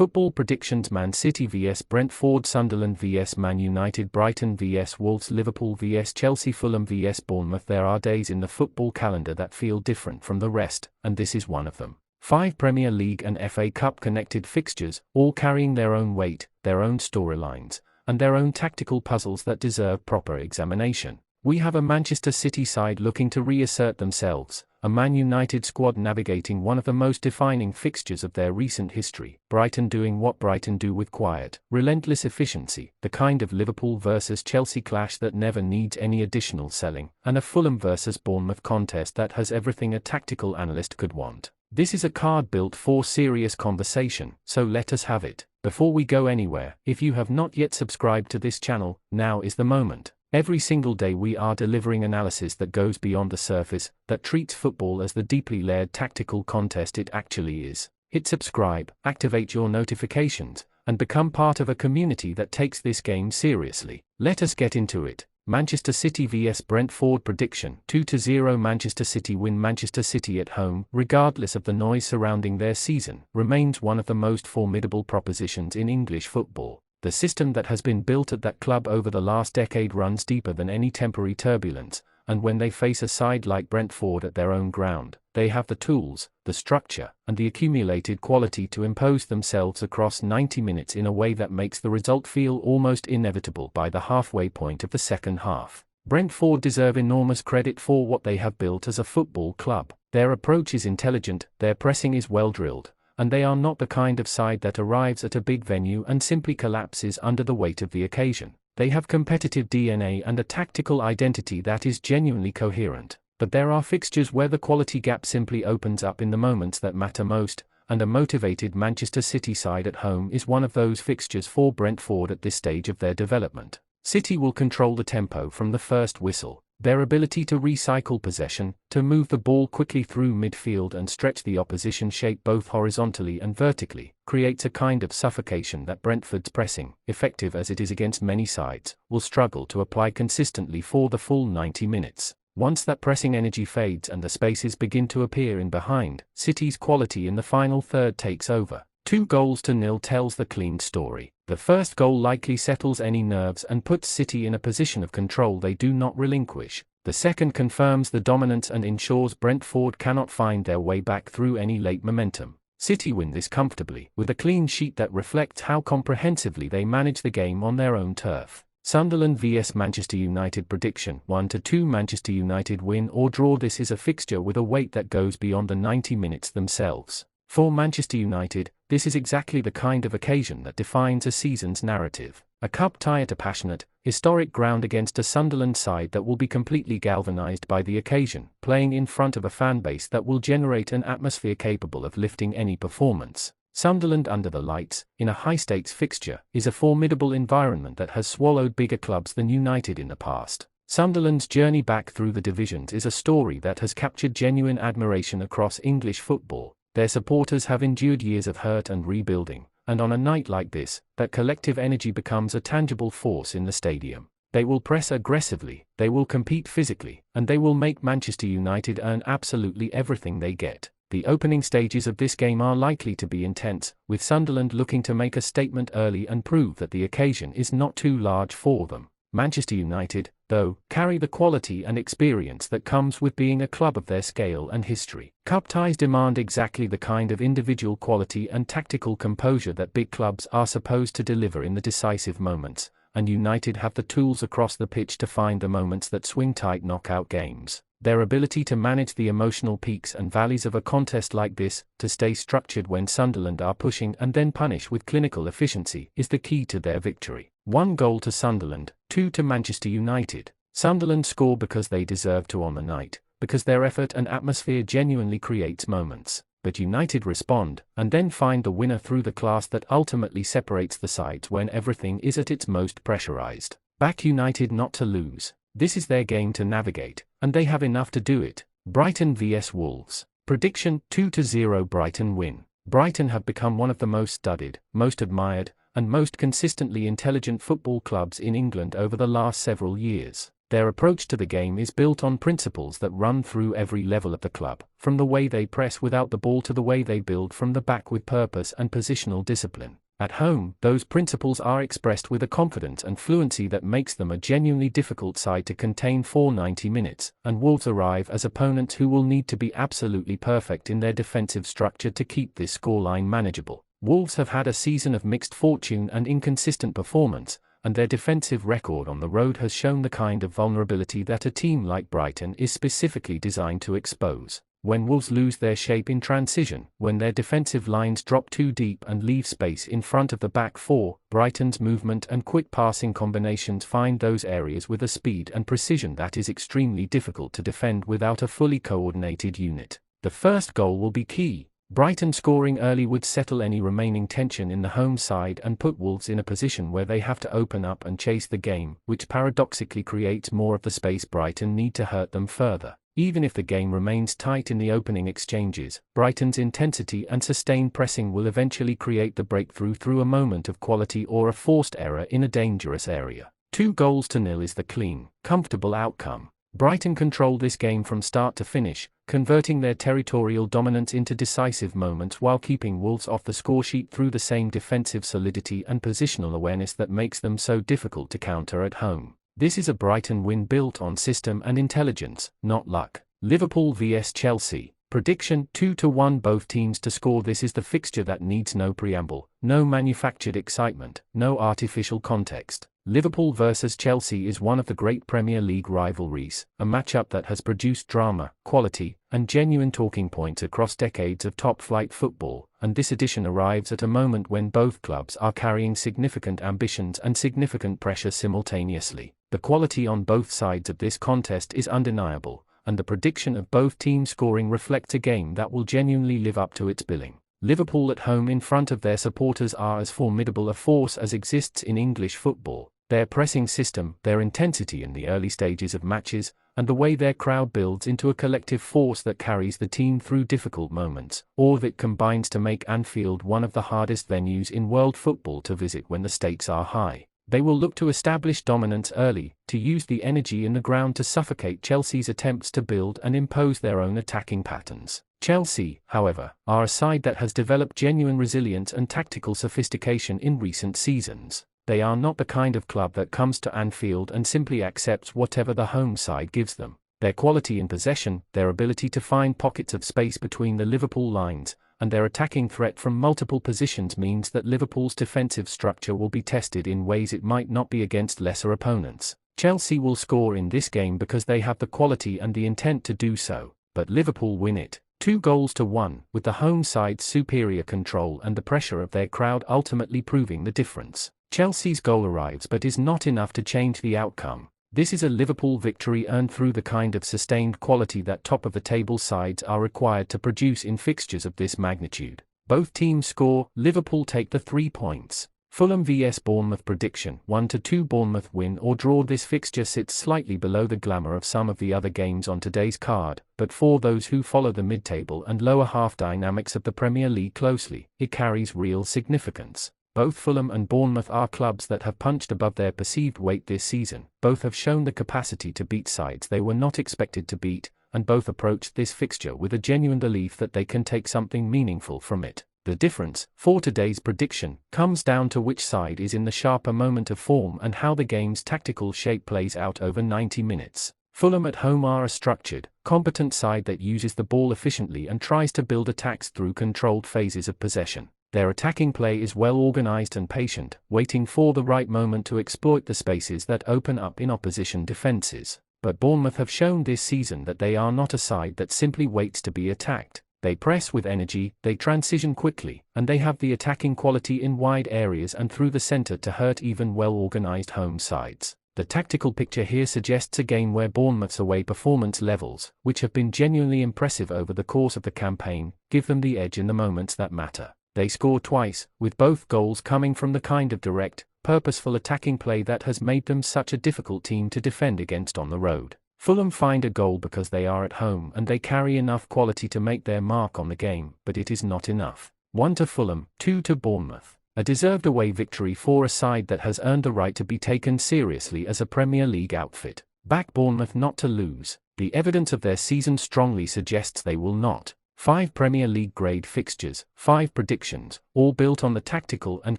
Football predictions: Man City vs Brentford, Sunderland vs Man United, Brighton vs Wolves, Liverpool vs Chelsea, Fulham vs Bournemouth. There are days in the football calendar that feel different from the rest, and this is one of them. 5 Premier League and FA Cup connected fixtures, all carrying their own weight, their own storylines, and their own tactical puzzles that deserve proper examination. We have a Manchester City side looking to reassert themselves, a Man United squad navigating one of the most defining fixtures of their recent history, Brighton doing what Brighton do with quiet, relentless efficiency, the kind of Liverpool versus Chelsea clash that never needs any additional selling, and a Fulham versus Bournemouth contest that has everything a tactical analyst could want. This is a card built for serious conversation, so let us have it. Before we go anywhere, if you have not yet subscribed to this channel, now is the moment. Every single day we are delivering analysis that goes beyond the surface, that treats football as the deeply layered tactical contest it actually is. Hit subscribe, activate your notifications, and become part of a community that takes this game seriously. Let us get into it. Manchester City vs Brentford prediction: 2-0 Manchester City win. Manchester City at home, regardless of the noise surrounding their season, remains one of the most formidable propositions in English football. The system that has been built at that club over the last decade runs deeper than any temporary turbulence, and when they face a side like Brentford at their own ground, they have the tools, the structure, and the accumulated quality to impose themselves across 90 minutes in a way that makes the result feel almost inevitable by the halfway point of the second half. Brentford deserve enormous credit for what they have built as a football club. Their approach is intelligent, their pressing is well drilled, and they are not the kind of side that arrives at a big venue and simply collapses under the weight of the occasion. They have competitive DNA and a tactical identity that is genuinely coherent. But there are fixtures where the quality gap simply opens up in the moments that matter most, and a motivated Manchester City side at home is one of those fixtures for Brentford at this stage of their development. City will control the tempo from the first whistle. Their ability to recycle possession, to move the ball quickly through midfield and stretch the opposition shape both horizontally and vertically, creates a kind of suffocation that Brentford's pressing, effective as it is against many sides, will struggle to apply consistently for the full 90 minutes. Once that pressing energy fades and the spaces begin to appear in behind, City's quality in the final third takes over. 2-0 tells the clean story. The first goal likely settles any nerves and puts City in a position of control they do not relinquish. The second confirms the dominance and ensures Brentford cannot find their way back through any late momentum. City win this comfortably, with a clean sheet that reflects how comprehensively they manage the game on their own turf. Sunderland vs Manchester United prediction: 1-2 Manchester United win or draw. This is a fixture with a weight that goes beyond the 90 minutes themselves. For Manchester United, this is exactly the kind of occasion that defines a season's narrative. A cup tie at a passionate, historic ground against a Sunderland side that will be completely galvanized by the occasion, playing in front of a fan base that will generate an atmosphere capable of lifting any performance. Sunderland under the lights, in a high-stakes fixture, is a formidable environment that has swallowed bigger clubs than United in the past. Sunderland's journey back through the divisions is a story that has captured genuine admiration across English football. Their supporters have endured years of hurt and rebuilding, and on a night like this, that collective energy becomes a tangible force in the stadium. They will press aggressively, they will compete physically, and they will make Manchester United earn absolutely everything they get. The opening stages of this game are likely to be intense, with Sunderland looking to make a statement early and prove that the occasion is not too large for them. Manchester United, though, carry the quality and experience that comes with being a club of their scale and history. Cup ties demand exactly the kind of individual quality and tactical composure that big clubs are supposed to deliver in the decisive moments, and United have the tools across the pitch to find the moments that swing tight knockout games. Their ability to manage the emotional peaks and valleys of a contest like this, to stay structured when Sunderland are pushing and then punish with clinical efficiency, is the key to their victory. 1-0 to Sunderland, 2 to Manchester United. Sunderland score because they deserve to on the night, because their effort and atmosphere genuinely creates moments. But United respond, and then find the winner through the class that ultimately separates the sides when everything is at its most pressurized. Back United not to lose. This is their game to navigate, and they have enough to do it. Brighton vs Wolves. Prediction: 2-0 Brighton win. Brighton have become one of the most studied, most admired, and most consistently intelligent football clubs in England over the last several years. Their approach to the game is built on principles that run through every level of the club, from the way they press without the ball to the way they build from the back with purpose and positional discipline. At home, those principles are expressed with a confidence and fluency that makes them a genuinely difficult side to contain for 90 minutes, and Wolves arrive as opponents who will need to be absolutely perfect in their defensive structure to keep this scoreline manageable. Wolves have had a season of mixed fortune and inconsistent performance, and their defensive record on the road has shown the kind of vulnerability that a team like Brighton is specifically designed to expose. When Wolves lose their shape in transition, when their defensive lines drop too deep and leave space in front of the back four, Brighton's movement and quick passing combinations find those areas with a speed and precision that is extremely difficult to defend without a fully coordinated unit. The first goal will be key. Brighton scoring early would settle any remaining tension in the home side and put Wolves in a position where they have to open up and chase the game, which paradoxically creates more of the space Brighton need to hurt them further. Even if the game remains tight in the opening exchanges, Brighton's intensity and sustained pressing will eventually create the breakthrough through a moment of quality or a forced error in a dangerous area. 2-0 is the clean, comfortable outcome. Brighton control this game from start to finish, converting their territorial dominance into decisive moments while keeping Wolves off the scoresheet through the same defensive solidity and positional awareness that makes them so difficult to counter at home. This is a Brighton win built on system and intelligence, not luck. Liverpool vs Chelsea. Prediction 2-1 both teams to score. This is the fixture that needs no preamble, no manufactured excitement, no artificial context. Liverpool vs Chelsea is one of the great Premier League rivalries, a matchup that has produced drama, quality, and genuine talking points across decades of top-flight football, and this edition arrives at a moment when both clubs are carrying significant ambitions and significant pressure simultaneously. The quality on both sides of this contest is undeniable, and the prediction of both teams scoring reflects a game that will genuinely live up to its billing. Liverpool at home in front of their supporters are as formidable a force as exists in English football. Their pressing system, their intensity in the early stages of matches, and the way their crowd builds into a collective force that carries the team through difficult moments, all of it combines to make Anfield one of the hardest venues in world football to visit when the stakes are high. They will look to establish dominance early, to use the energy in the ground to suffocate Chelsea's attempts to build and impose their own attacking patterns. Chelsea, however, are a side that has developed genuine resilience and tactical sophistication in recent seasons. They are not the kind of club that comes to Anfield and simply accepts whatever the home side gives them. Their quality in possession, their ability to find pockets of space between the Liverpool lines, and their attacking threat from multiple positions means that Liverpool's defensive structure will be tested in ways it might not be against lesser opponents. Chelsea will score in this game because they have the quality and the intent to do so, but Liverpool win it 2-1, with the home side's superior control and the pressure of their crowd ultimately proving the difference. Chelsea's goal arrives but is not enough to change the outcome. This is a Liverpool victory earned through the kind of sustained quality that top-of-the-table sides are required to produce in fixtures of this magnitude. Both teams score, Liverpool take the 3 points. Fulham vs Bournemouth. Prediction 1-2 Bournemouth win or draw. This fixture sits slightly below the glamour of some of the other games on today's card, but for those who follow the mid-table and lower half dynamics of the Premier League closely, it carries real significance. Both Fulham and Bournemouth are clubs that have punched above their perceived weight this season, both have shown the capacity to beat sides they were not expected to beat, and both approached this fixture with a genuine belief that they can take something meaningful from it. The difference, for today's prediction, comes down to which side is in the sharper moment of form and how the game's tactical shape plays out over 90 minutes. Fulham at home are a structured, competent side that uses the ball efficiently and tries to build attacks through controlled phases of possession. Their attacking play is well organized and patient, waiting for the right moment to exploit the spaces that open up in opposition defenses. But Bournemouth have shown this season that they are not a side that simply waits to be attacked. They press with energy, they transition quickly, and they have the attacking quality in wide areas and through the center to hurt even well-organized home sides. The tactical picture here suggests a game where Bournemouth's away performance levels, which have been genuinely impressive over the course of the campaign, give them the edge in the moments that matter. They score twice, with both goals coming from the kind of direct, purposeful attacking play that has made them such a difficult team to defend against on the road. Fulham find a goal because they are at home and they carry enough quality to make their mark on the game, but it is not enough. 1-2 Fulham, 2-2 Bournemouth. A deserved away victory for a side that has earned the right to be taken seriously as a Premier League outfit. Back Bournemouth not to lose. The evidence of their season strongly suggests they will not. 5 Premier League grade fixtures, 5 predictions, all built on the tactical and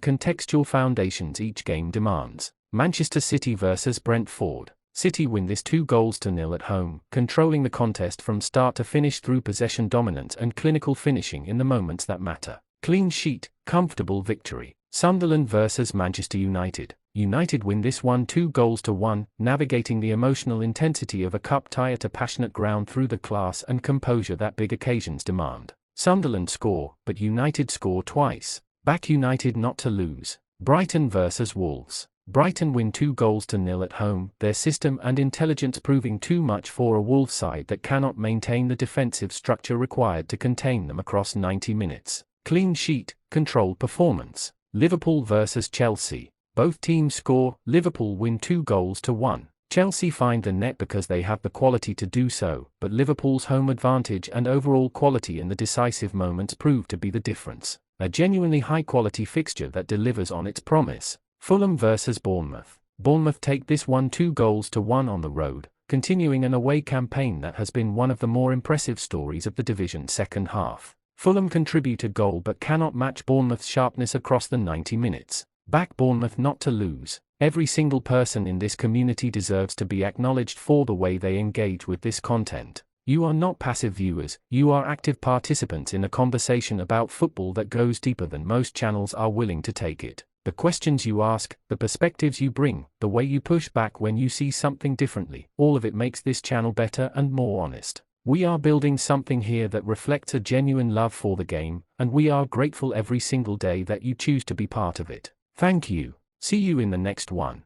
contextual foundations each game demands. Manchester City vs Brentford. City win this 2-0 at home, controlling the contest from start to finish through possession dominance and clinical finishing in the moments that matter. Clean sheet, comfortable victory. Sunderland vs Manchester United. United win this one 2-1, navigating the emotional intensity of a cup tie at a passionate ground through the class and composure that big occasions demand. Sunderland score, but United score twice. Back United not to lose. Brighton vs Wolves. Brighton win 2-0 at home, their system and intelligence proving too much for a Wolves side that cannot maintain the defensive structure required to contain them across 90 minutes. Clean sheet, controlled performance. Liverpool vs Chelsea. Both teams score, Liverpool win 2-1. Chelsea find the net because they have the quality to do so, but Liverpool's home advantage and overall quality in the decisive moments prove to be the difference. A genuinely high-quality fixture that delivers on its promise. Fulham vs Bournemouth. Bournemouth take this one 2-1 on the road, continuing an away campaign that has been one of the more impressive stories of the division's second half. Fulham contribute a goal but cannot match Bournemouth's sharpness across the 90 minutes. Back Bournemouth not to lose. Every single person in this community deserves to be acknowledged for the way they engage with this content. You are not passive viewers, you are active participants in a conversation about football that goes deeper than most channels are willing to take it. The questions you ask, the perspectives you bring, the way you push back when you see something differently, all of it makes this channel better and more honest. We are building something here that reflects a genuine love for the game, and we are grateful every single day that you choose to be part of it. Thank you. See you in the next one.